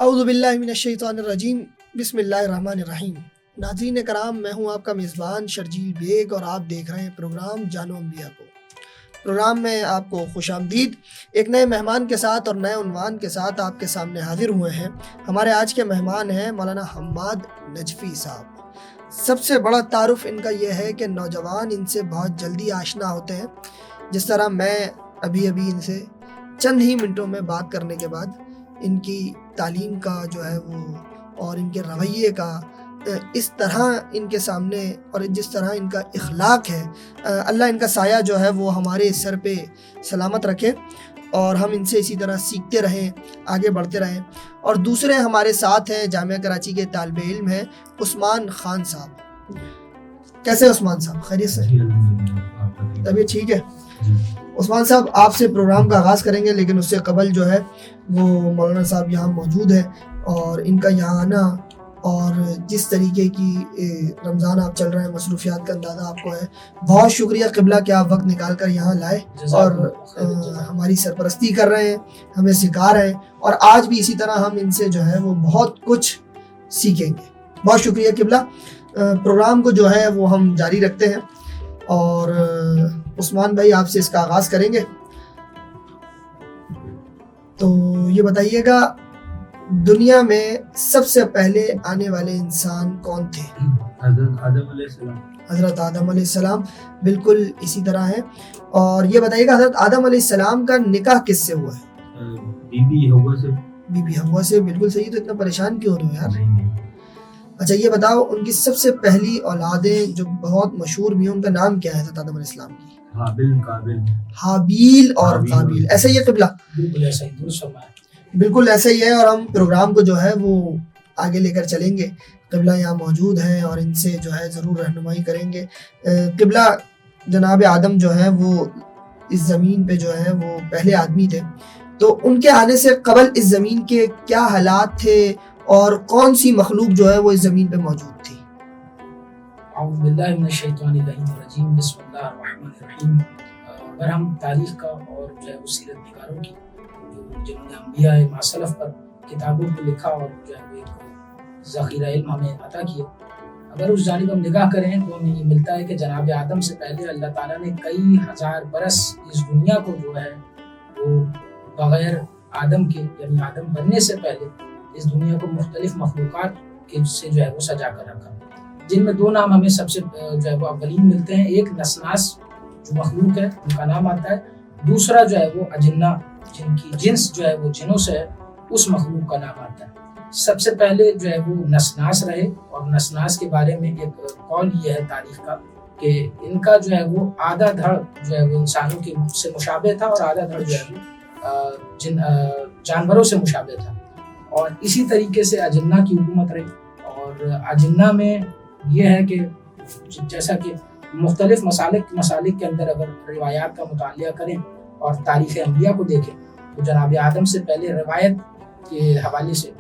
اعوذ باللہ من الشیطان الرجیم، بسم اللہ الرحمن الرحیم۔ ناظرین کرام، میں ہوں آپ کا میزبان شرجیل بیگ اور آپ دیکھ رہے ہیں پروگرام جانو انبیاء کو۔ پروگرام میں آپ کو خوش آمدید۔ ایک نئے مہمان کے ساتھ اور نئے عنوان کے ساتھ آپ کے سامنے حاضر ہوئے ہیں۔ ہمارے آج کے مہمان ہیں مولانا حماد نجفی صاحب۔ سب سے بڑا تعارف ان کا یہ ہے کہ نوجوان ان سے بہت جلدی آشنا ہوتے ہیں۔ جس طرح میں ابھی ان سے چند ہی منٹوں میں بات کرنے کے بعد ان کی تعلیم کا جو ہے وہ اور ان کے رویے کا اس طرح ان کے سامنے اور جس طرح ان کا اخلاق ہے، اللہ ان کا سایہ جو ہے وہ ہمارے سر پہ سلامت رکھے اور ہم ان سے اسی طرح سیکھتے رہیں، آگے بڑھتے رہیں۔ اور دوسرے ہمارے ساتھ ہیں جامعہ کراچی کے طالب علم ہیں عثمان خان صاحب۔ کیسے عثمان صاحب؟ خیریت سے؟ طبیعت ٹھیک ہے؟ عثمان صاحب، آپ سے پروگرام کا آغاز کریں گے، لیکن اس سے قبل جو ہے وہ مولانا صاحب یہاں موجود ہیں اور ان کا یہاں آنا اور جس طریقے کی رمضان آپ چل رہے ہیں، مصروفیات کا اندازہ آپ کو ہے۔ بہت شکریہ قبلہ کہ آپ وقت نکال کر یہاں لائے اور ہماری سرپرستی کر رہے ہیں، ہمیں سکھا رہے ہیں، اور آج بھی اسی طرح ہم ان سے جو ہے وہ بہت کچھ سیکھیں گے۔ بہت شکریہ قبلہ۔ پروگرام کو جو ہے وہ ہم جاری رکھتے ہیں اور عثمان بھائی آپ سے اس کا آغاز کریں گے۔ تو یہ بتائیے گا، دنیا میں سب سے پہلے آنے والے انسان کون تھے؟ حضرت آدم علیہ السلام۔ حضرت آدم علیہ السلام، بالکل اسی طرح ہے۔ اور یہ بتائیے گا، حضرت آدم علیہ السلام کا نکاح کس سے ہوا ہے؟ بی بی ہوا سے۔ بی بی ہوا سے، بالکل صحیح۔ تو اتنا پریشان کیوں ہو رہے ہو یار؟ اچھا یہ بتاؤ، ان کی سب سے پہلی اولادیں جو بہت مشہور بھی ہیں، ان کا نام کیا ہے حضرت آدم علیہ السلام کی؟ حابیل اور قابیل۔ ایسا ہی ہے قبلہ؟ بالکل ایسا ہی، درست فرمایا۔ بالکل ایسا ہی ہے، اور ہم پروگرام کو جو ہے وہ آگے لے کر چلیں گے۔ قبلہ یہاں موجود ہیں اور ان سے جو ہے ضرور رہنمائی کریں گے۔ قبلہ، جناب آدم جو ہے وہ اس زمین پہ جو ہے وہ پہلے آدمی تھے، تو ان کے آنے سے قبل اس زمین کے کیا حالات تھے اور کون سی مخلوق جو ہے وہ اس زمین پہ موجود تھی؟ اعوذ باللہ من الشیطان الرجیم، بسم اللہ الرحمن الرحیم۔ اگر ہم تاریخ کا اور جو ہے سیرت نگاروں کی، جنہوں نے انبیاء ماسلف پر کتابوں کو لکھا اور جو ہے وہ ایک ذخیرہ علم ہمیں عطا کیا، اگر اس جانب ہم نگاہ کریں تو ہمیں یہ ملتا ہے کہ جناب آدم سے پہلے اللہ تعالیٰ نے کئی ہزار برس اس دنیا کو جو ہے وہ بغیر آدم کے، یعنی آدم بننے سے پہلے اس دنیا کو مختلف مخلوقات کے سے جو ہے وہ سجا کر رکھا، جن میں دو نام ہمیں سب سے جو ہے وہ اولین ملتے ہیں۔ ایک نسناس جو مخلوق ہے، ان کا نام آتا ہے۔ دوسرا جو ہے وہ اجنہ، جن کی جنس جو ہے وہ جنوں سے ہے، اس مخلوق کا نام آتا ہے۔ سب سے پہلے جو ہے وہ نسناس رہے، اور نسناس کے بارے میں ایک قول یہ ہے تاریخ کا کہ ان کا جو ہے وہ آدھا دھڑ جو ہے وہ انسانوں کے سے مشابہ تھا اور آدھا دھڑ جو ہے وہ جانوروں سے مشابہ تھا۔ اور اسی طریقے سے اجنہ کی حکومت رہی، اور اجنہ میں یہ ہے کہ جیسا کہ مختلف مسالک کے اندر اگر روایات کا مطالعہ کریں اور تاریخ انبیاء کو دیکھیں تو جناب آدم سے پہلے روایت کے حوالے سے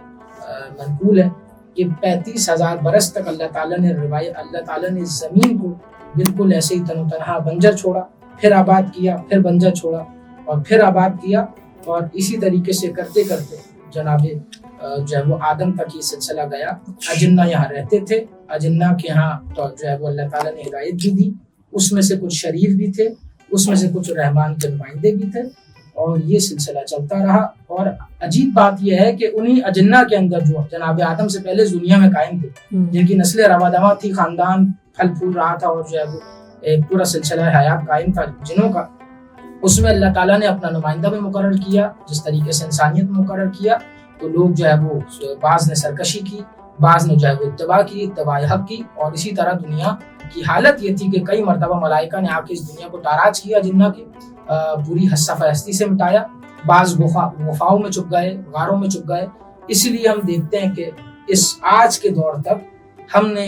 منقول ہے کہ 35,000 برس تک اللہ تعالیٰ نے زمین کو بالکل ایسے ہی تنو تنہا بنجر چھوڑا، پھر آباد کیا، پھر بنجر چھوڑا اور پھر آباد کیا، اور اسی طریقے سے کرتے کرتے جناب جو ہے وہ آدم تک یہ سلسلہ گیا۔ اجنہ یہاں رہتے تھے، اجنہ کے ہاں تو جو ہے وہ اللہ تعالیٰ نے ہدایت بھی دی، اس میں سے کچھ شریف بھی تھے، اس میں سے کچھ رحمان کے نمائندے بھی تھے، اور یہ سلسلہ چلتا رہا۔ اور عجیب بات یہ ہے کہ انہی اجنہ کے اندر جو جناب آدم سے پہلے دنیا میں قائم تھے، جن کی نسلیں رواں تھی، خاندان پھل پھول رہا تھا اور جو ہے وہ ایک پورا سلسلہ حیات قائم تھا جنوں کا، اس میں اللہ تعالیٰ نے اپنا نمائندہ بھی مقرر کیا، جس طریقے سے انسانیت مقرر کیا۔ تو لوگ جو ہے وہ بعض نے سرکشی کی، بعض نے جو ہے وہ اتباع حق کی، اور اسی طرح دنیا کی حالت یہ تھی کہ کئی مرتبہ ملائکہ نے آ کے اس دنیا کو تاراج کیا، جنہ کے پوری حصہ ہستی سے مٹایا، بعض غفاؤں میں چھپ گئے، غاروں میں چھپ گئے۔ اسی لیے ہم دیکھتے ہیں کہ اس آج کے دور تک ہم نے،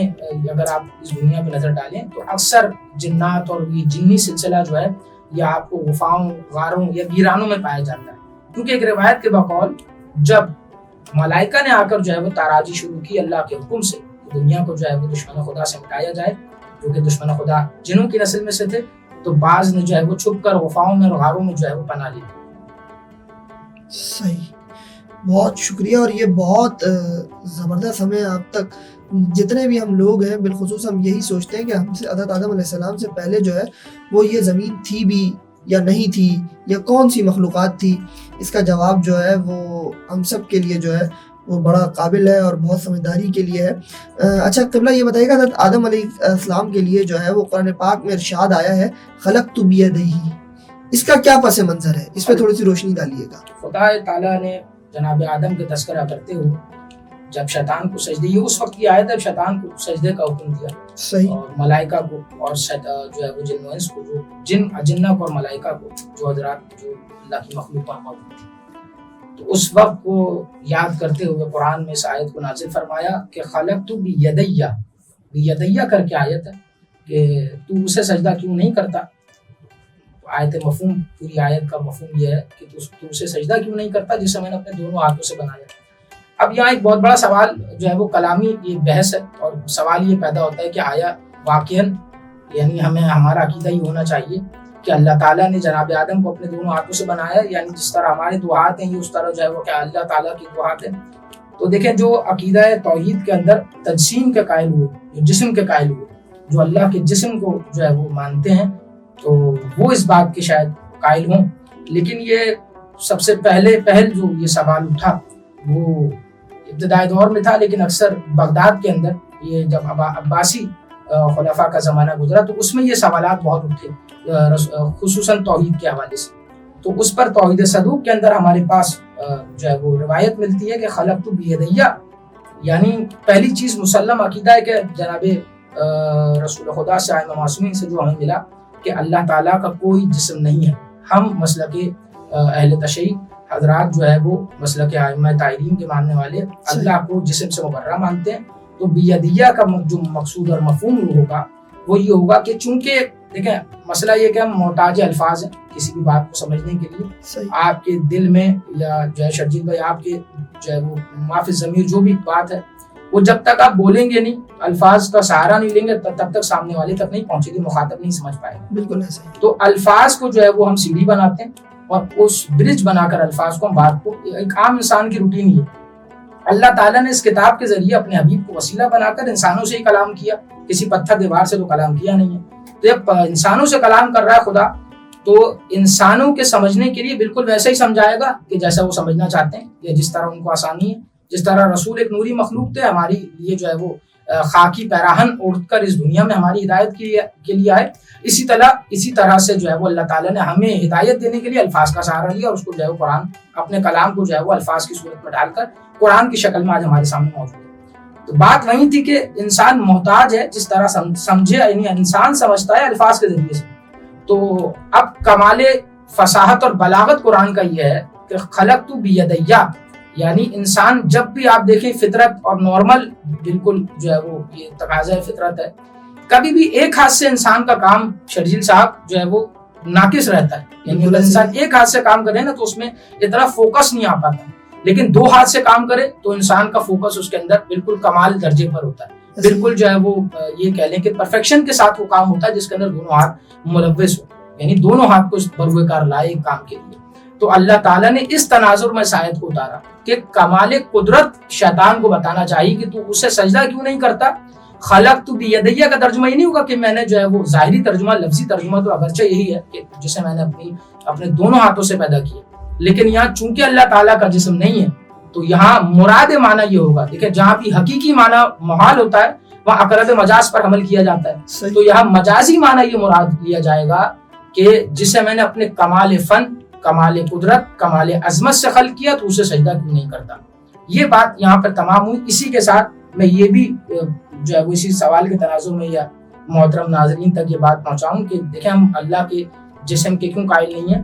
اگر آپ اس دنیا پہ نظر ڈالیں تو اکثر جنات اور یہ جنی سلسلہ جو ہے یہ آپ کو غفاؤں، غاروں یا ویرانوں میں پایا جاتا ہے، کیونکہ ایک روایت کے بقول جب ملائکہ نے آ کر جو ہے وہ تاراجی شروع کی اللہ کے حکم سے، دنیا کو جو ہے وہ دشمن خدا سے مٹایا جائے، جو کہ دشمن خدا جنوں کی نسل میں سے تھے، تو بعض نے جو ہے وہ چھپ کر غفاؤں میں اور غاروں میں جو ہے وہ پناہ لی۔ صحیح، بہت شکریہ. اور یہ بہت زبردست. ہمیں اب تک جتنے بھی ہم لوگ ہیں بالخصوص ہم یہی سوچتے ہیں کہ ہم سے حضرت آدم علیہ السلام سے پہلے جو ہے وہ یہ زمین تھی بھی یا نہیں تھی یا کون سی مخلوقات تھی. اس کا جواب جو ہے وہ ہم سب کے لیے جو ہے وہ بڑا قابل ہے اور بہت سمجھداری کے لیے ہے. اچھا قبلہ یہ بتائیے گا حضرت آدم علیہ السلام کے لیے جو ہے وہ قرآن پاک میں ارشاد آیا ہے خلقت بیدیہ، اس کا کیا پس منظر ہے؟ اس پہ تھوڑی سی روشنی ڈالیے گا. خدا تعالیٰ نے جناب آدم کے تذکرہ کرتے ہوئے جب شیطان کو سجدے، یہ اس وقت کی آیت ہے شیطان کو سجدے کا حکم دیا. صحیح. اور ملائکہ کو اور جو ہے وہ جن و انس کو، جو جنات اور ملائکہ کو، جو حضرات جو اللہ کی مخلوق موجود تھی، تو اس وقت کو یاد کرتے ہوئے قرآن میں اس آیت کو نازل فرمایا کہ خلقت بیدیہ. بیدیہ کر کے آیت ہے کہ تو اسے سجدہ کیوں نہیں کرتا. آیت مفہوم، پوری آیت کا مفہوم یہ ہے کہ تو اسے سجدہ کیوں نہیں کرتا جسے میں نے اپنے دونوں ہاتھوں سے بنایا. اب یہاں ایک بہت بڑا سوال جو ہے وہ کلامی یہ بحث ہے، اور سوال یہ پیدا ہوتا ہے کہ آیا واقعاً یعنی ہمیں ہمارا عقیدہ ہی ہونا چاہیے کہ اللہ تعالیٰ نے جناب آدم کو اپنے دونوں ہاتھوں سے بنایا، یعنی جس طرح ہمارے دو ہاتھ ہیں یہ اس طرح جو ہے وہ کیا اللہ تعالیٰ کے دو ہاتھ ہیں. تو دیکھیں جو عقیدہ توحید کے اندر تجسیم کے قائل ہوئے، جو جسم کے قائل ہوئے، جو اللہ کے جسم کو جو ہے وہ مانتے ہیں، تو وہ اس بات کے شاید قائل ہوں. لیکن یہ سب سے پہل جو یہ سوال اٹھا وہ ابتدائی دور میں تھا، لیکن اکثر بغداد کے اندر یہ جب عباسی خلفاء کا زمانہ گزرا تو اس میں یہ سوالات بہت اٹھے، خصوصاً توحید کے حوالے سے. تو اس پر توحید صدوق کے اندر ہمارے پاس جو ہے وہ روایت ملتی ہے کہ خلقت بیدیہ، یعنی پہلی چیز مسلم عقیدہ ہے کہ جناب رسول خدا سے ائمہ معصومین سے جو ہمیں ملا کہ اللہ تعالیٰ کا کوئی جسم نہیں ہے. ہم مسلک اہل تشیع حضرات جو ہے وہ مسلک ائمہ طاہرین کے ماننے والے اللہ کو جسم سے مبرہ مانتے ہیں. تو بیدیہ کا جو مقصود اور مفہوم ہوگا وہ یہ ہوگا کہ چونکہ دیکھیں مسئلہ یہ کہ ہم محتاج الفاظ ہیں کسی بھی بات کو سمجھنے کے لیے. آپ کے دل میں یا جو ہے شرجیل بھائی آپ کے جو ہے وہ معافی ضمیر جو بھی بات ہے وہ جب تک آپ بولیں گے نہیں، الفاظ کا سہارا نہیں لیں گے، تب تک سامنے والے تک نہیں پہنچے گی، مخاطب نہیں سمجھ پائے گا. بالکل ایسا ہی. تو الفاظ کو جو ہے وہ ہم سیڑھی بناتے ہیں اور اس برج بنا کر الفاظ کو ہم بات کو، ایک عام انسان کی روٹین ہی ہے. اللہ تعالیٰ نے اس کتاب کے ذریعے اپنے حبیب کو وسیلہ بنا کر انسانوں سے ہی کلام کیا، کسی پتھر دیوار سے تو کلام کیا نہیں ہے. تو جب انسانوں سے کلام کر رہا ہے خدا تو انسانوں کے سمجھنے کے لیے بالکل ویسا ہی سمجھائے گا کہ جیسا وہ سمجھنا چاہتے ہیں یا جس طرح ان کو آسانی ہے. جس طرح رسول ایک نوری مخلوق تھے، ہماری یہ جو ہے وہ خاکی پیراہن اوڑھ کر اس دنیا میں ہماری ہدایت کے لیے آئے، اسی طرح سے جو ہے وہ اللہ تعالیٰ نے ہمیں ہدایت دینے کے لیے الفاظ کا سہارا لیا اور اس کو جو ہے وہ قرآن اپنے کلام کو جو ہے وہ الفاظ کی صورت میں ڈال کر قرآن کی شکل میں آج ہمارے سامنے موجود ہے. تو بات وہی تھی کہ انسان محتاج ہے جس طرح سمجھے، یعنی انسان سمجھتا ہے الفاظ کے ذریعے سے. تو اب کمال فصاحت اور بلاغت قرآن کا یہ ہے کہ خلقت بیدیہ، یعنی انسان جب بھی آپ دیکھیں فطرت اور نارمل بالکل جو ہے وہ یہ تقاضۂ فطرت ہے، کبھی بھی ایک ہاتھ سے انسان کا کام شرجیل صاحب جو ہے وہ ناقص رہتا ہے. یعنی اگر انسان ایک ہاتھ سے کام کرے نا تو اس میں اتنا فوکس نہیں آ پاتا، لیکن دو ہاتھ سے کام کرے تو انسان کا فوکس اس کے اندر بالکل کمال درجے پر ہوتا ہے. بالکل جو ہے وہ یہ کہہ لیں کہ پرفیکشن کے ساتھ وہ کام ہوتا ہے جس کے اندر دونوں ہاتھ ملوث ہو، یعنی دونوں ہاتھ کو بروئے کار لائے ایک کام کے لیے. تو اللہ تعالیٰ نے اس تناظر میں آیت کو اتارا کہ کمال قدرت شیطان کو بتانا چاہیے کہ تو اسے سجدہ کیوں نہیں کرتا. خلقت بیدیہ کا ترجمہ یہ نہیں ہوگا کہ میں نے جو ہے وہ ظاہری ترجمہ، لفظی ترجمہ تو اگرچہ یہی ہے کہ جسے میں نے اپنے دونوں ہاتھوں سے پیدا کیا، لیکن یہاں چونکہ اللہ تعالیٰ کا جسم نہیں ہے تو یہاں مراد معنی یہ ہوگا. دیکھیں جہاں بھی حقیقی معنی محال ہوتا ہے وہاں اقرب مجاز پر عمل کیا جاتا ہے. تو یہاں مجازی معنی یہ مراد لیا جائے گا کہ جسے میں نے اپنے کمال فن، کمال قدرت، کمال عظمت سے خلق کیا تو اسے سجدہ کیوں نہیں کرتا. یہ بات یہاں پر تمام ہوئی. اسی کے ساتھ میں یہ بھی جو ہے وہ اسی سوال کے تناظر میں یا محترم ناظرین تک یہ بات پہنچاؤں کہ دیکھیں ہم اللہ کے جسم کے کیوں قائل نہیں ہیں.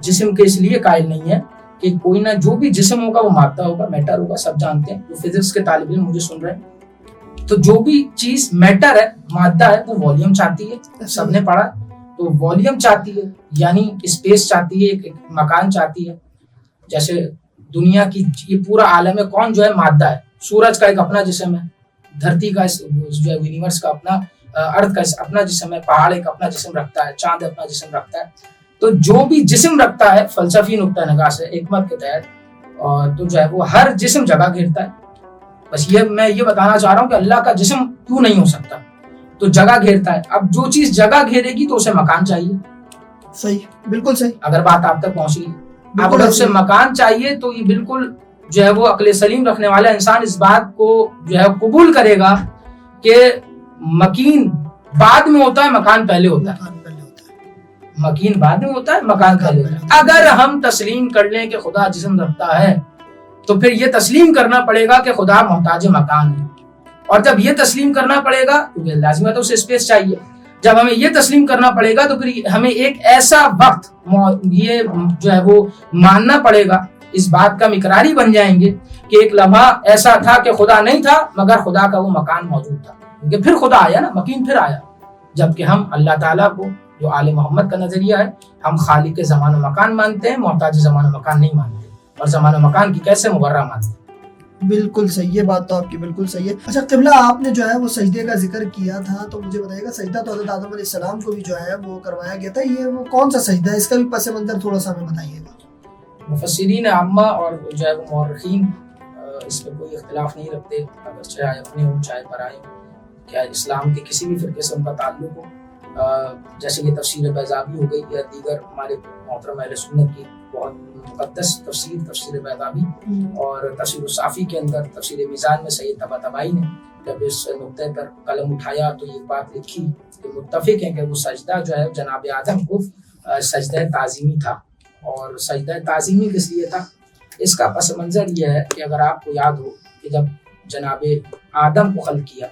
جسم کے اس لیے قائل نہیں ہے کہ کوئی نہ جو بھی جسم ہوگا وہ مادہ ہوگا، میٹر ہوگا. سب جانتے ہیں، جو فزکس کے طالب علم مجھے سن رہے ہیں، تو جو بھی چیز میٹر ہے، مادہ ہے، وہ والیوم چاہتی ہے. سب نے پڑھا. تو والیوم چاہتی ہے یعنی اسپیس چاہتی ہے، ایک مکان چاہتی ہے. جیسے دنیا کی یہ پورا عالم کون جو ہے مادہ ہے. سورج کا ایک اپنا جسم ہے، دھرتی کا جو ہے یونیورس کا اپنا، ارتھ کا اپنا جسم ہے، پہاڑ ایک اپنا جسم رکھتا ہے، چاند اپنا جسم رکھتا ہے. تو جو بھی جسم رکھتا ہے فلسفی نقطہ نگاہ سے حکمت کے تحت تو جو ہے وہ ہر جسم جگہ گھیرتا ہے. بس میں یہ بتانا چاہ رہا ہوں کہ اللہ کا جسم کیوں نہیں ہو سکتا, تو جگہ گھیرتا ہے. اب جو چیز جگہ گھیرے گی تو اسے مکان چاہیے. صحیح, بالکل صحیح. اگر بات آپ تک پہنچ گئی, اب اگر اسے مکان چاہیے تو یہ بالکل جو ہے وہ عقل سلیم رکھنے والا انسان اس بات کو جو ہے قبول کرے گا کہ مکین بعد میں ہوتا ہے, مکان پہلے ہوتا ہے. مکین بعد میں ہوتا ہے, مکان پہلے ہوتا ہے. اگر ہم تسلیم کر لیں کہ خدا جسم رکھتا ہے تو پھر یہ تسلیم کرنا پڑے گا کہ خدا محتاج مکان ہے. اور جب یہ تسلیم کرنا پڑے گا کیونکہ لازم ہے تو اسے اسپیس چاہیے, جب ہمیں یہ تسلیم کرنا پڑے گا تو پھر ہمیں ایک ایسا وقت یہ جو ہے وہ ماننا پڑے گا, اس بات کا اقراری بن جائیں گے کہ ایک لمحہ ایسا تھا کہ خدا نہیں تھا مگر خدا کا وہ مکان موجود تھا. کیونکہ پھر خدا آیا نا, مکین پھر آیا. جبکہ ہم اللہ تعالیٰ کو جو آل محمد کا نظریہ ہے, ہم خالق زمان و مکان مانتے ہیں, محتاج زمان و مکان نہیں مانتے, اور زمان و مکان کی کیسے مبرہ مانتے ہیں. بالکل صحیح, یہ بات تو آپ کی بالکل صحیح ہے. اچھا قبلہ, آپ نے جو ہے وہ سجدے کا ذکر کیا تھا, تو مجھے بتائیے گا سجدہ تو حضرت آدم علیہ السلام کو بھی جو ہے وہ کروایا گیا تھا, یہ وہ کون سا سجدہ ہے, اس کا بھی پس منظر تھوڑا سا ہمیں بتائیے گا. مفسرین عامہ اور جو ہے وہ مورخین اس پہ کوئی اختلاف نہیں رکھتے, اگر چاہے اپنے ہوں چاہے برائے ہوں, کیا اسلام کے کسی بھی فرقے سے ان کا تعلق ہو. جیسے کہ تفسیر بیضاوی ہو گئی یا دیگر ہمارے محترم اہل سنت کی بہت مقدس تفسیر بیضاوی, اور تفسیر الصافی کے اندر تفسیر میزان میں سید طباطبائی نے جب اس نقطے پر قلم اٹھایا تو یہ بات لکھی کہ متفق ہیں کہ وہ سجدہ جو ہے جناب آدم کو سجدہ تعظیمی تھا. اور سجدہ تعظیمی کس لیے تھا, اس کا پس منظر یہ ہے کہ اگر آپ کو یاد ہو کہ جب جناب آدم کو خلق کیا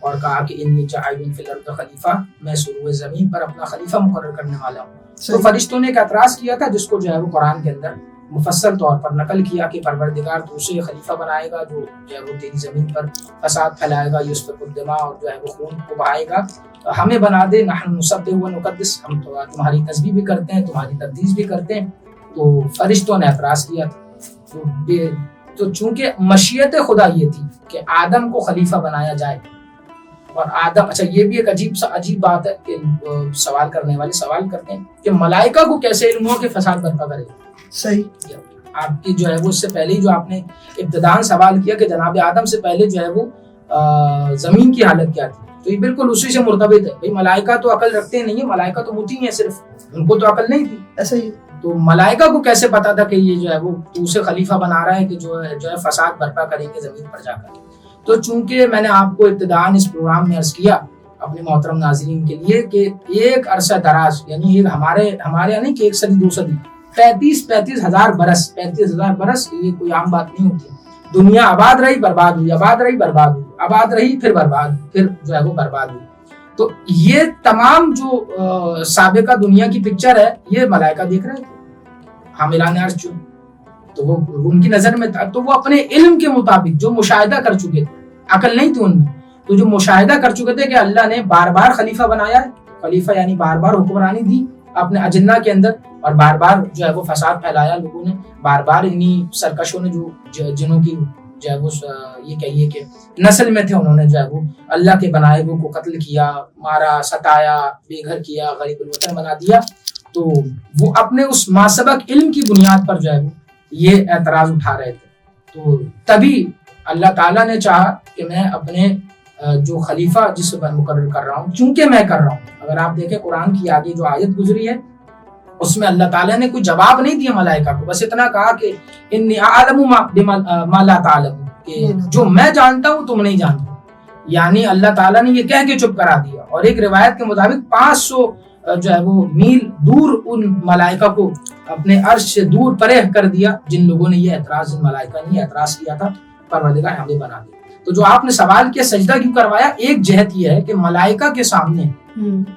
اور کہا کہ انی جاعل فی الارض خلیفہ, میں سروئے زمین پر اپنا خلیفہ مقرر کرنے والا ہوں, تو فرشتوں نے ایک اعتراض کیا تھا جس کو جو ہے وہ قرآن کے اندر مفصل طور پر نقل کیا کہ پروردگار تو اسے خلیفہ بنائے گا جو ہے وہ تیری زمین پر فساد پھیلائے گا, یسفک الدماء, اور جو ہے وہ خون کو بہائے گا. ہمیں بنا دے, نحن نسبح و نقدس, ہم تو تمہاری تسبیح بھی کرتے ہیں, تمہاری تقدیس بھی کرتے ہیں. تو فرشتوں نے اعتراض کیا تھا. تو چونکہ مشیت خدا یہ تھی کہ آدم کو خلیفہ بنایا جائے, اور آدم, اچھا یہ بھی ایک عجیب بات ہے کہ سوال کرنے والے سوال کرتے ہیں کہ ملائکہ کو کیسے علم ہو کہ فساد برپا کرے. صحیح, آپ کی جو ہے وہ اس سے پہلے ہی جو آپ نے ابتداءً سوال کیا کہ جناب آدم سے پہلے جو ہے وہ زمین کی حالت کیا تھی, تو یہ بالکل اسی سے مرتبط ہے. بھئی ملائکہ تو عقل رکھتے نہیں ہیں, ملائکہ تو مطیع ہیں, صرف ان کو تو عقل نہیں تھی. ایسا ہی, تو ملائکہ کو کیسے پتا تھا کہ یہ جو ہے وہ اسے خلیفہ بنا رہا ہے کہ جو ہے فساد برپا کریں گے زمین پر جا کر. تو چونکہ میں نے آپ کو ابتداءً اس پروگرام میں عرض کیا اپنے محترم ناظرین کے لیے کہ ایک عرصہ دراز, یعنی ہمارے یہاں نہیں کہ ایک صدی دو صدی, 35 ہزار برس, یہ کوئی عام بات نہیں ہوتی. دنیا آباد رہی برباد ہوئی, آباد رہی برباد ہوئی, آباد رہی پھر برباد, پھر جو ہے وہ برباد ہوئی. تو یہ تمام جو سابقہ دنیا کی پکچر ہے یہ ملائکہ دیکھ رہے تھے, حاملان عرش جو, تو وہ ان کی نظر میں تھا. تو وہ اپنے علم کے مطابق جو مشاہدہ کر چکے تھے, عقل نہیں تھی ان میں, تو جو مشاہدہ کر چکے تھے کہ اللہ نے بار بار خلیفہ بنایا ہے, خلیفہ یعنی بار بار حکمرانی دی اپنے اجنہ کے اندر, اور بار بار جو ہے وہ فساد پھیلایا لوگوں نے, بار بار انہی سرکشوں نے جو جنوں کی جو ہے وہ یہ کہیے کہ نسل میں تھے, انہوں نے جو ہے وہ اللہ کے بنائے ہوئے کو قتل کیا, مارا, ستایا, بے گھر کیا, غریب الوطن بنا دیا. تو وہ اپنے اس ماسبق علم کی بنیاد پر جو ہے وہ یہ اعتراض اٹھا رہے تھے. تو تبھی اللہ تعالیٰ نے چاہا کہ میں اپنے جو خلیفہ جس پر مقرر کر رہا ہوں, چونکہ میں کر رہا ہوں. اگر آپ دیکھیں قرآن کی آگے جو آیت گزری ہے اس میں اللہ تعالیٰ نے کوئی جواب نہیں دیا ملائکہ کو, بس اتنا کہا کہ انی اعلم ما لا تعلمون, کہ جو میں جانتا ہوں تم نہیں جانتے. یعنی اللہ تعالیٰ نے یہ کہہ کے چپ کرا دیا. اور ایک روایت کے مطابق 500 جو ہے وہ میل دور ان ملائکہ کو اپنے عرش سے دور پرے کر دیا جن لوگوں نے یہ اعتراض, جن ملائکہ نے یہ اعتراض کیا تھا پروردگار ہمیں بنا دیا. تو جو آپ نے سوال کیا سجدہ کیوں کروایا, ایک جہت یہ ہے کہ ملائکہ کے سامنے,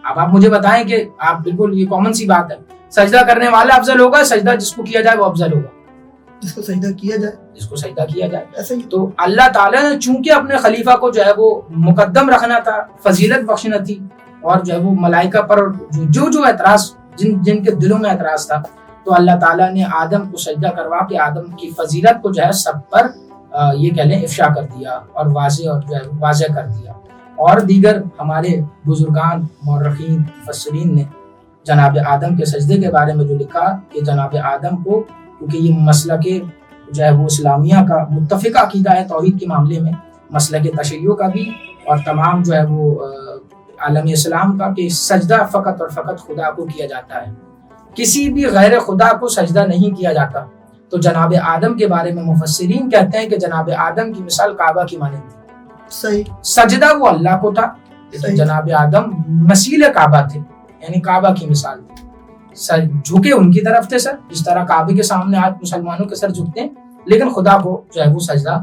اب آپ مجھے بتائیں کہ آپ بالکل یہ کامن سی بات ہے, سجدہ کرنے والا افضل ہوگا, سجدہ جس کو کیا جائے وہ افضل ہوگا, جس کو سجدہ کیا جائے. ایسے ہی تو اللہ تعالیٰ نے چونکہ اپنے خلیفہ کو جو ہے وہ مقدم رکھنا تھا, فضیلت بخشنا تھی, اور جو ہے وہ ملائکہ پر جو اعتراض جن کے دلوں میں اعتراض تھا, تو اللہ تعالیٰ نے آدم کو سجدہ کروا کے آدم کی فضیلت کو جو ہے سب پر یہ کہہ لیں افشا کر دیا اور واضح کر دیا. اور دیگر ہمارے بزرگان مورخین مفسرین نے جناب آدم کے سجدے کے بارے میں جو لکھا کہ جناب آدم کو, کیونکہ یہ مسئلہ کے جو ہے وہ اسلامیہ کا متفقہ عقیدہ ہے توحید کے معاملے میں، مسلک تشیع کا بھی اور تمام جو ہے وہ عالم اسلام کا، کہ سجدہ فقط اور فقط خدا کو کیا جاتا ہے، کسی بھی غیر خدا کو سجدہ نہیں کیا جاتا۔ تو جناب آدم کے بارے میں مفسرین کہتے ہیں کہ جناب آدم کی مثال کعبہ کی مانند تھی، صحیح، سجدہ وہ اللہ کو تھا، لیکن جناب آدم مثیل کعبہ تھے، یعنی کعبہ کی مثال تھی، سر جھکے ان کی طرف تھے، سر جس طرح کعبے کے سامنے آج مسلمانوں کے سر جھکتے ہیں، لیکن خدا کو جو ہے وہ سجدہ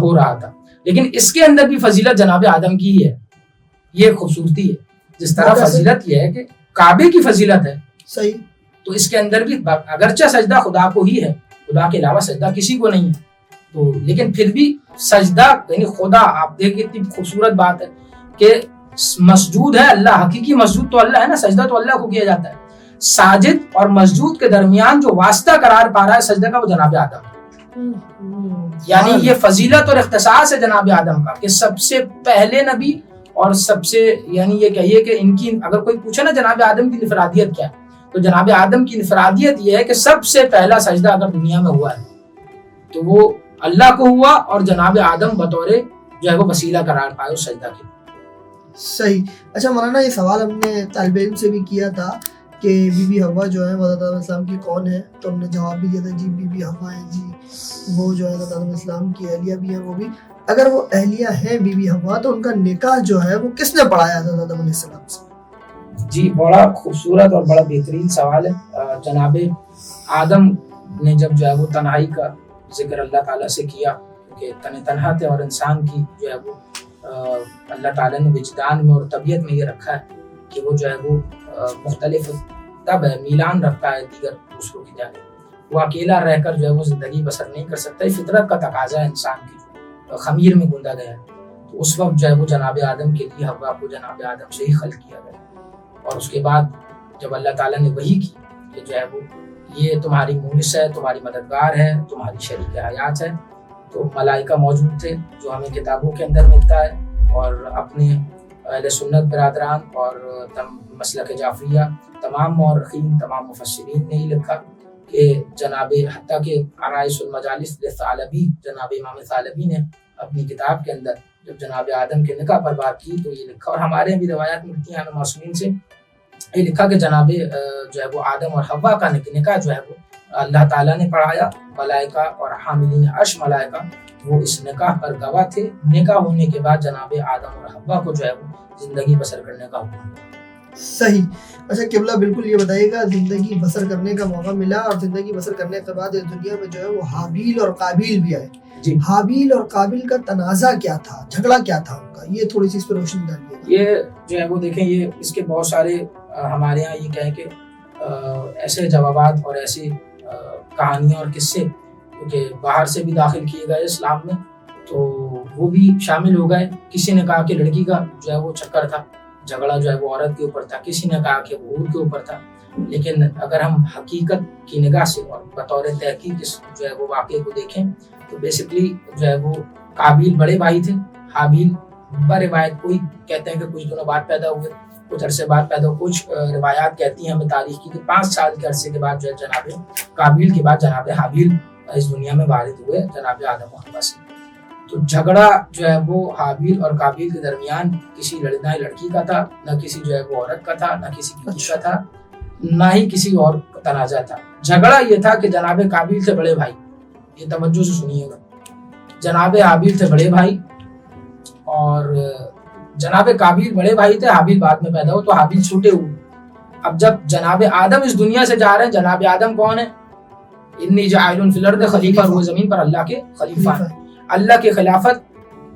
ہو رہا تھا۔ لیکن اس کے اندر بھی فضیلت جناب آدم کی ہی ہے، یہ خوبصورتی ہے، جس طرح فضیلت یہ ہے کہ کعبے کی فضیلت ہے، صحیح، تو اس کے اندر بھی اگرچہ سجدہ خدا کو ہی ہے، خدا کے علاوہ سجدہ کسی کو نہیں ہے، تو لیکن پھر بھی سجدہ یعنی خدا، آپ دیکھیں کتنی خوبصورت بات ہے کہ مسجود ہے اللہ، حقیقی مسجود تو اللہ ہے نا، سجدہ تو اللہ کو کیا جاتا ہے، ساجد اور مسجود کے درمیان جو واسطہ قرار پا رہا ہے سجدہ کا، وہ جناب آدم ہے۔ یعنی یہ فضیلت اور اختصاص ہے جناب آدم کا کہ سب سے پہلے نبی، اور سب سے یعنی یہ کہیے کہ ان کی اگر کوئی پوچھے نا جناب آدم کی انفرادیت کیا ہے، تو جناب آدم کی انفرادیت یہ ہے کہ سب سے پہلا سجدہ اگر دنیا میں ہوا ہے تو وہ اللہ کو ہوا، اور جناب آدم بطور جو ہے وہ وسیلہ قرار پائے اس سجدہ کے۔ صحیح۔ اچھا مولانا، یہ سوال ہم نے طالب علم سے بھی کیا تھا کہ بی بی حوا جو ہے حضرت آدم علیہ السلام کی کون ہے، تو ہم نے جواب بھی دیا تھا جی بی بی حوا ہے، جی وہ جو ہے حضرت آدم علیہ السلام کی اہلیہ بھی ہیں، وہ بھی اگر وہ اہلیہ ہیں بی بی حوا تو ان کا نکاح جو ہے وہ کس نے پڑھایا حضرت آدم علیہ السلام سے؟ جی بڑا خوبصورت اور بڑا بہترین سوال ہے۔ جناب آدم نے جب جو ہے وہ تنہائی کا ذکر اللہ تعالیٰ سے کیا کہ تنہا تھے، اور انسان کی جو ہے وہ اللہ تعالیٰ نے وجدان میں اور طبیعت میں یہ رکھا ہے کہ وہ جو ہے وہ مختلف طب ہے، میلان رکھتا ہے دیگر دوسروں کی جانب، وہ اکیلا رہ کر جو ہے وہ زندگی بسر نہیں کر سکتا، فطرت کا تقاضا ہے انسان کی جو خمیر میں گوندا گیا ہے۔ تو اس وقت جو ہے وہ جناب آدم کے لیے حوا کو جناب آدم سے ہی خلق کیا گیا، اور اس کے بعد جب اللہ تعالیٰ نے وحی کی کہ جو ہے وہ یہ تمہاری مونس ہے، تمہاری مددگار ہے، تمہاری شریک حیات ہے، تو ملائکہ موجود تھے جو ہمیں کتابوں کے اندر ملتا ہے، اور اپنے اہل سنت برادران اور مسلک جعفریہ تمام مورخین، تمام مفسرین نے ہی لکھا کہ جناب حتیٰ کہ عرائس المجالس للثعلبی، جناب امام ثعلبی نے اپنی کتاب کے اندر جب جناب آدم کے نکاح پر بات کی تو یہ لکھا، اور ہمارے بھی روایات ملتی ہیں ہمیں معصومین سے، یہ لکھا کہ جناب جو ہے وہ آدم اور حوا کا نکاح جو ہے وہ اللہ تعالیٰ نے پڑھایا، ملائکہ اور حاملین عرش ملائکہ وہ اس نکاح پر گواہ تھے۔ نکاح ہونے کے بعد جناب آدم اور حوا کو جو ہے وہ زندگی بسر کرنے کا حکم۔ صحیح۔ اچھا قبلہ بالکل یہ بتائیے گا، زندگی بسر کرنے کا موقع ملا اور زندگی بسر کرنے کے بعد دنیا میں جو ہے وہ حابیل اور قابیل بھی آئے، جی حابیل اور قابیل کا تنازع کیا تھا، جھگڑا کیا تھا ان کا، یہ تھوڑی سی اس پر روشنی ڈالیے۔ یہ جو ہے وہ دیکھیں، یہ اس کے بہت سارے ہمارے یہاں یہ کہیں کہ ایسے جوابات اور ایسی کہانیاں اور قصے کہ باہر سے بھی داخل کیے گئے اسلام میں، تو وہ بھی شامل ہو گئے۔ کسی نے کہا کہ لڑکی کا جو ہے وہ چکر تھا، جھگڑا جو ہے وہ عورت کے اوپر تھا، کسی نے کہا کہ وہ عورت کے اوپر تھا، لیکن اگر ہم حقیقت کی نگاہ سے اور بطور تحقیق جو ہے وہ واقعے کو دیکھیں تو بیسکلی جو ہے وہ قابیل بڑے بھائی تھے، حابیل روایت کوئی کہتے ہیں کہ کچھ دنوں بعد پیدا ہوئے، کچھ عرصے بعد پیدا ہوئے، کچھ روایات کہتی ہیں ہمیں تاریخ کی کہ 5 سال کے عرصے کے بعد جو ہے جناب قابیل کے بعد جناب حابیل اس دنیا میں وارد ہوئے جناب آدم و حوا سے۔ تو جھگڑا جو ہے وہ حابیل اور قابیل کے درمیان کسی لڑکی کا تھا، نہ کسی جو ہے وہ عورت کا تھا، نہ کسی بیوی کا تھا، نہ ہی کسی اور تنازع تھا۔ جھگڑا یہ تھا کہ جناب قابیل تھے بڑے بھائی، یہ توجہ سے سنیے گا، جناب حابیل تھے بڑے بھائی، اور جناب قابیل بڑے بھائی تھے، حابیل بعد میں پیدا ہو تو حابیل چھوٹے ہوئے۔ اب جب جناب آدم اس دنیا سے جا رہے ہیں، جناب آدم کون ہے؟ انی جاعل فی الارض خلیفہ، وہ زمین پر اللہ کے خلیفہ ہیں۔ اللہ کی خلافت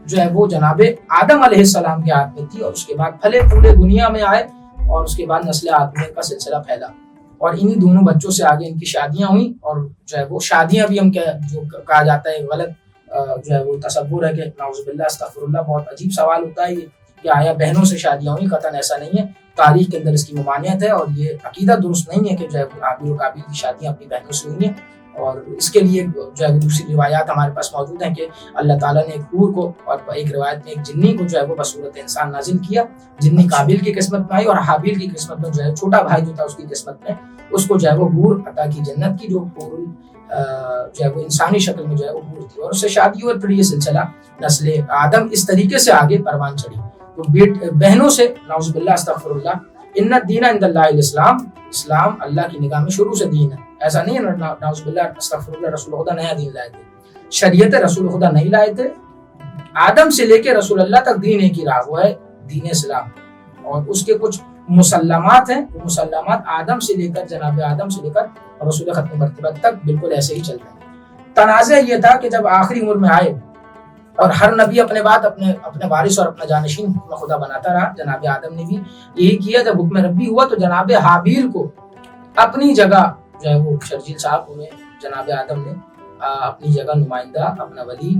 جو ہے وہ جناب آدم علیہ السلام کے ہاتھ میں تھی، اور اس کے بعد پھلے پھولے دنیا میں آئے، اور اس کے بعد نسل آدمیہ کا سلسلہ پھیلا، اور انہی دونوں بچوں سے آگے ان کی شادیاں ہوئیں، اور جو ہے وہ شادیاں بھی ہم جو کہا جاتا ہے غلط جو ہے وہ تصور ہے کہ نعوذ باللہ استغفر اللہ، بہت عجیب سوال ہوتا ہے یہ کہ آیا بہنوں سے شادیاں ہوئیں؟ قطعاً ایسا نہیں ہے، تاریخ کے اندر اس کی ممانعت ہے، اور یہ عقیدہ درست نہیں ہے کہ جو ہے حابیل و قابیل کی شادیاں اپنی بہنوں سے ہوئی ہیں۔ اور اس کے لیے جو ہے دوسری روایات ہمارے پاس موجود ہیں کہ اللہ تعالیٰ نے ایک حور کو اور ایک روایت میں ایک جنی کو جو ہے وہ بصورت انسان نازل کیا، جنی قابیل کی قسمت میں آئی، اور حابیل کی قسمت میں جو ہے چھوٹا بھائی جو تھا اس کی قسمت میں اس کو جو ہے وہ حور عطا کی جنت کی، جو حور جو ہے وہ انسانی شکل میں جو ہے وہ حور تھی، اور اس سے شادی ہوئی، اور پھر یہ سلسلہ نسل آدم اس طریقے سے آگے پروان چڑھی۔ تو بہنوں سے نعوذ باللہ استغفر اللہ، ان الدین عند اللہ الاسلام، اسلام اللہ کی نگاہ میں شروع سے دین ہے، ایسا نہیں ہے نعوذ باللہ استغفر اللہ رسول خدا نیا دین لائے تھے، شریعت رسول خدا نہیں لائے تھے، آدم سے لے کے رسول اللہ تک دین ایک ہی رہا، وہ ہے دین اسلام، اور اس کے کچھ مسلمات ہیں، وہ مسلمات آدم سے لے کر جناب آدم سے لے کر رسول ختم مرتبہ تک بالکل ایسے ہی چلتے ہیں۔ تنازع یہ تھا کہ جب آخری عمر میں آئے اور ہر نبی اپنے بعد اپنے وارث اور اپنا جانشین حکم خدا بناتا رہا، جناب آدم نے بھی یہی کیا۔ جب حکم ربی ہوا تو جناب حابیل کو اپنی جگہ جو ہے وہ شرجیل صاحب ہوئے، جناب آدم نے اپنی جگہ نمائندہ، اپنا ولی،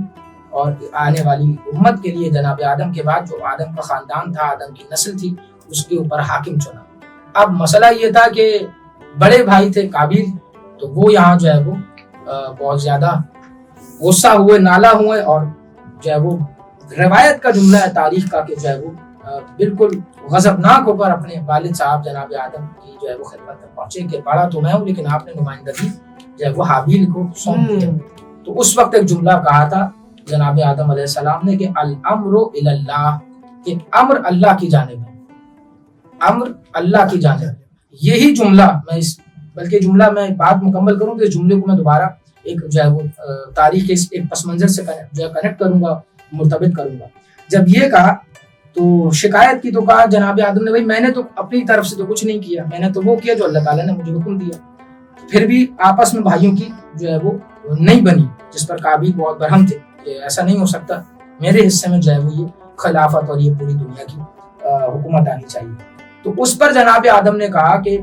اور آنے والی امت کے لیے جناب آدم کے بعد جو آدم کا خاندان تھا، آدم کی نسل تھی، اس کے اوپر حاکم چنا۔ اب مسئلہ یہ تھا کہ بڑے بھائی تھے قابیل، تو وہ یہاں جو ہے وہ بہت زیادہ غصہ ہوئے، نالا ہوئے، اور جو ہے وہ روایت کا جملہ ہے تاریخ کا کہ جو ہے وہ بالکل غضبناک ہو کر اپنے والد صاحب جناب آدم کی جو ہے وہ خدمت تک پہنچے کہ پڑھا تو میں ہوں لیکن آپ نے نمائندگی جو ہے وہ حابیل کو سونپ دیا۔ تو اس وقت ایک جملہ کہا تھا جناب آدم علیہ السلام نے کہ الامر الی اللہ، کہ امر اللہ کی جانب ہے، امر اللہ کی جانب۔ یہی جملہ بلکہ جملہ میں بات مکمل کروں تو اس جملے کو میں دوبارہ ایک جو ہے وہ تاریخ کے ایک پس منظر سے جو ہے کنیکٹ کروں گا، مرتبط کروں گا۔ جب یہ کہا تو شکایت کی تو کہا جناب آدم نے بھائی میں نے تو اپنی طرف سے تو کچھ نہیں کیا، میں نے تو وہ کیا جو اللہ تعالیٰ نے مجھے حکم دیا۔ پھر بھی آپس میں بھائیوں کی جو ہے وہ نہیں بنی، جس پر قابیل بہت برہم تھے کہ ایسا نہیں ہو سکتا، میرے حصے میں جو ہے وہ یہ خلافت اور یہ پوری دنیا کی حکومت آنی چاہیے۔ تو اس پر جناب آدم نے کہا کہ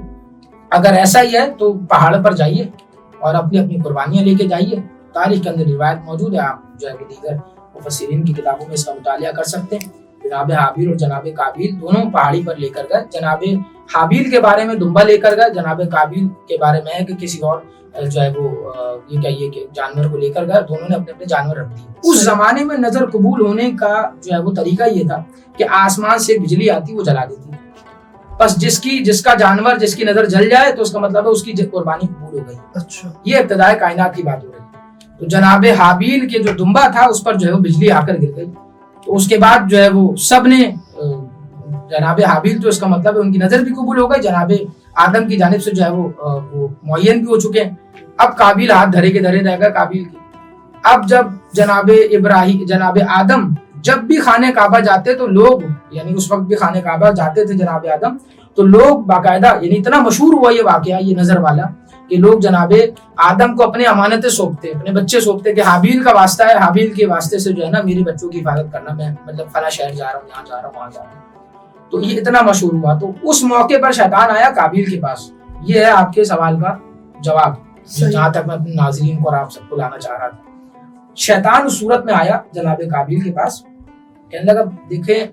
اگر ایسا ہی ہے تو پہاڑ پر جائیے اور اپنی اپنی قربانیاں لے کے جائیے۔ تاریخ کے اندر روایت موجود ہے، آپ جو ہے دیگر مفسرین کی کتابوں میں اس کا مطالعہ کر سکتے ہیں۔ جناب حابیل اور جناب قابیل دونوں پہاڑی پر لے کر گئے، جناب حابیل کے بارے میں دمبا لے کر گئے، جناب قابیل کے بارے میں ہے کہ کسی اور جو ہے وہ یہ کہیے کہ جانور کو لے کر گئے، دونوں نے اپنے اپنے جانور رکھ دیے۔ اس زمانے میں نظر قبول ہونے کا جو ہے وہ طریقہ یہ تھا کہ آسمان سے بجلی آتی وہ جلا دیتی، بس جس کا جانور جس کی نظر جل جائے تو اس کا مطلب ہے اس کی قربانی قبول ہو گئی۔ اچھا، یہ ابتدائے کائنات کی بات ہو رہی ہے۔ تو جناب حابیل کے جو دمبا تھا اس پر جو ہے وہ بجلی آ کر گر گئی، تو اس کے بعد جو ہے وہ سب نے جناب حابیل تو اس کا مطلب ہے ان کی نظر بھی قبول ہو گئی، جناب آدم کی جانب سے جو ہے وہ معین بھی ہو چکے ہیں۔ اب قابیل ہاتھ دھرے کے دھرے رہ گئے قابیل کی۔ اب جب جناب آدم جب بھی خانہ کعبہ جاتے تو لوگ، یعنی اس وقت بھی خانہ کعبہ جاتے تھے جناب آدم، تو لوگ باقاعدہ، یعنی اتنا مشہور ہوا یہ واقعہ، یہ نظر والا، کہ لوگ جناب آدم کو اپنے امانتیں سونپتے، اپنے بچے سونپتے کہ حابیل کا واسطہ ہے، حابیل کے واسطے سے جو ہے نا میرے بچوں کی حفاظت کرنا، میں مطلب فلاں شہر جا رہا ہوں، یہاں جا رہا ہوں، وہاں جا رہا ہوں۔ تو یہ اتنا مشہور ہوا۔ تو اس موقع پر شیطان آیا قابیل کے پاس۔ یہ ہے آپ کے سوال کا جواب، جہاں تک میں اپنے ناظرین کو اور آپ سب کو لانا چاہ رہا تھا۔ شیطان اس صورت میں آیا جناب قابیل کے پاس، کہنے لگا دیکھیں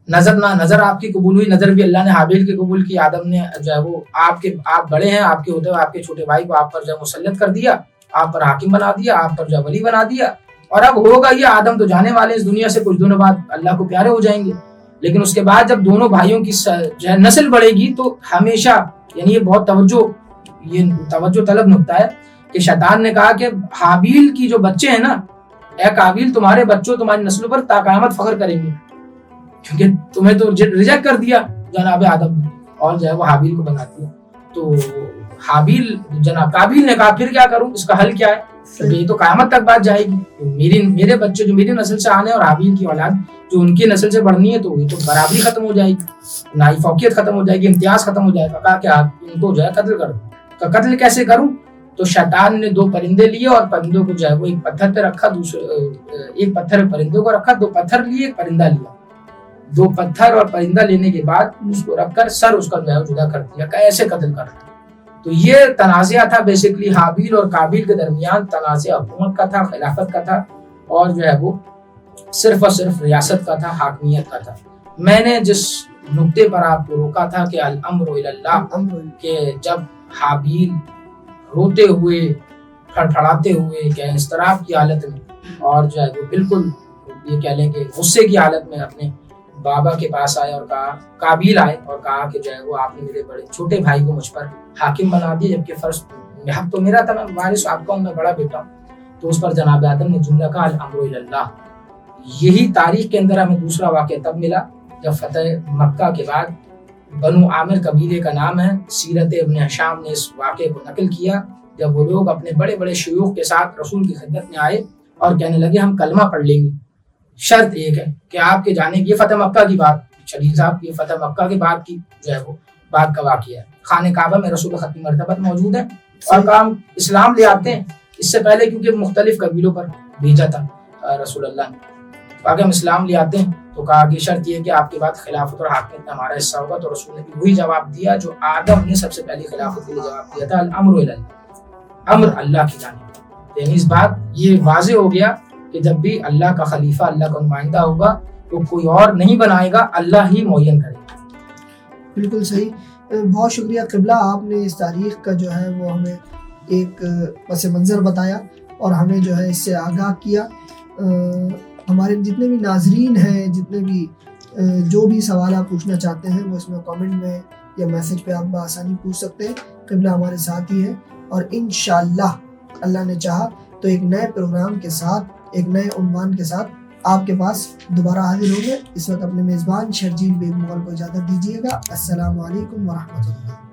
نظر آپ کی قبول ہوئی، نظر بھی اللہ نے حابیل کی قبول کی، آدم نے جو ہے وہ آپ بڑے ہیں، آپ کے ہوتے ہوئے آپ کے چھوٹے بھائی کو آپ پر جو ہے مسلط کر دیا، آپ پر حاکم بنا دیا، آپ پر جو ہے ولی بنا دیا، اور اب ہوگا یہ آدم تو جانے والے اس دنیا سے کچھ دنوں بعد اللہ کو پیارے ہو جائیں گے، لیکن اس کے بعد جب دونوں بھائیوں کی جو ہے نسل بڑھے گی تو ہمیشہ، یعنی یہ بہت توجہ طلب نقطہ ہے کہ شیطان نے کہا کہ حابیل کی جو بچے ہیں نا، اے قابیل تمہارے بچوں تمہاری نسلوں پر تا قیامت فخر کریں گے، کیونکہ تمہیں تو ریجیکٹ کر دیا جناب آدم نے اور جو ہے وہ حابیل کو بنا دیا۔ تو قابیل نے کہا پھر کیا کروں، اس کا حل کیا ہے؟ یہ تو قیامت تک بات جائے گی، میرے بچے جو میری نسل سے آنے اور حابیل کی اولاد جو ان کی نسل سے بڑھنی ہے تو یہ تو برابری ختم ہو جائے گی، نائی فوقیت ختم ہو جائے گی، امتیاز ختم ہو جائے گا۔ کہا کہ آپ ان کو جو ہے قتل کر دو۔ قتل کیسے کروں؟ تو شیطان نے 2 پرندے لیے اور پرندوں کو جو ہے وہ ایک پتھر پہ رکھا، ایک پتھر پرندوں کو رکھا، 2 پتھر لیے، ایک پرندہ لیا، 2 پتھر اور پرندہ لینے کے بعد اس کو رکھ کر سر اس کا جو ہے جدا کر دیا کہ ایسے قتل کر دیا۔ تو یہ تنازعہ تھا بیسیکلی حابیل اور قابیل کے درمیان، تنازعہ حکومت کا تھا، خلافت کا تھا، اور جو ہے وہ صرف اور صرف ریاست کا تھا، حاکمیت کا تھا۔ میں نے جس نقطے پر آپ کو روکا تھا کہ الامر الی اللہ، کہ جب حابیل روتے ہوئے، پھڑپھڑاتے ہوئے، کہ اضطراب کی حالت میں، اور جو ہے وہ بالکل یہ کہہ لیں کہ غصے کی حالت میں اپنے بابا کے پاس آئے اور کہا، قابیل آئے اور کہا کہ جو ہے وہ آپ نے میرے بڑے چھوٹے بھائی کو مجھ پر حاکم بنا دیا، جبکہ فرض حق تو میرا تھا، میں وارث آپ کا ہوں، میں بڑا بیٹا ہوں۔ تو اس پر جناب آدم نے جملہ کہا الامر الی اللہ۔ یہی تاریخ کے اندر ہمیں دوسرا واقعہ تب ملا جب فتح مکہ کے بعد بنو عامر قبیلے کا نام ہے، سیرت ابن ہشام نے اس واقعے کو نقل کیا، جب وہ لوگ اپنے بڑے بڑے شیوخ کے ساتھ رسول کی خدمت میں آئے اور کہنے لگے ہم کلمہ پڑھ لیں گے، شرط ایک ہے کہ آپ کے جانے کی، یہ فتح مکہ کی بات، شلیل صاحب یہ فتح مکہ کے بعد کی جو ہے وہ بات کا واقعہ ہے، خانہ کعبہ میں رسول ختم مرتبت موجود ہے اور کام اسلام لے آتے ہیں۔ اس سے پہلے کیونکہ مختلف قبیلوں پر بھیجا تھا رسول اللہ نے، تو آگے ہم اسلام لے آتے ہیں تو کہا کہ شرط یہ ہے کہ آپ کے بعد خلافت اور حاکمیت میں ہمارا حصہ ہوگا، تو رسول نے بھی وہی جواب دیا جو آدم نے سب سے پہلی خلافت کے لیے جواب دیا تھا، الامر الی اللہ، امر اللہ کی جانب۔ یعنی اس بات یہ واضح ہو گیا کہ جب بھی اللہ کا خلیفہ، اللہ کا نمائندہ ہوگا تو کوئی اور نہیں بنائے گا، اللہ ہی معین کرے گا۔ بالکل صحیح، بہت شکریہ قبلہ، آپ نے اس تاریخ کا جو ہے وہ ہمیں ایک پس منظر بتایا اور ہمیں جو ہے اس سے آگاہ کیا۔ ہمارے جتنے بھی ناظرین ہیں، جتنے بھی جو بھی سوال آپ پوچھنا چاہتے ہیں وہ اس میں کامنٹ میں یا میسج پہ آپ بآسانی پوچھ سکتے ہیں، قبلہ ہمارے ساتھ ہی ہے، اور انشاءاللہ اللہ نے چاہا تو ایک نئے پروگرام کے ساتھ، ایک نئے عنوان کے ساتھ آپ کے پاس دوبارہ حاضر ہوں گے۔ اس وقت اپنے میزبان شرجیل بیگ مغل کو اجازت دیجیے گا۔ السلام علیکم ورحمۃ اللہ۔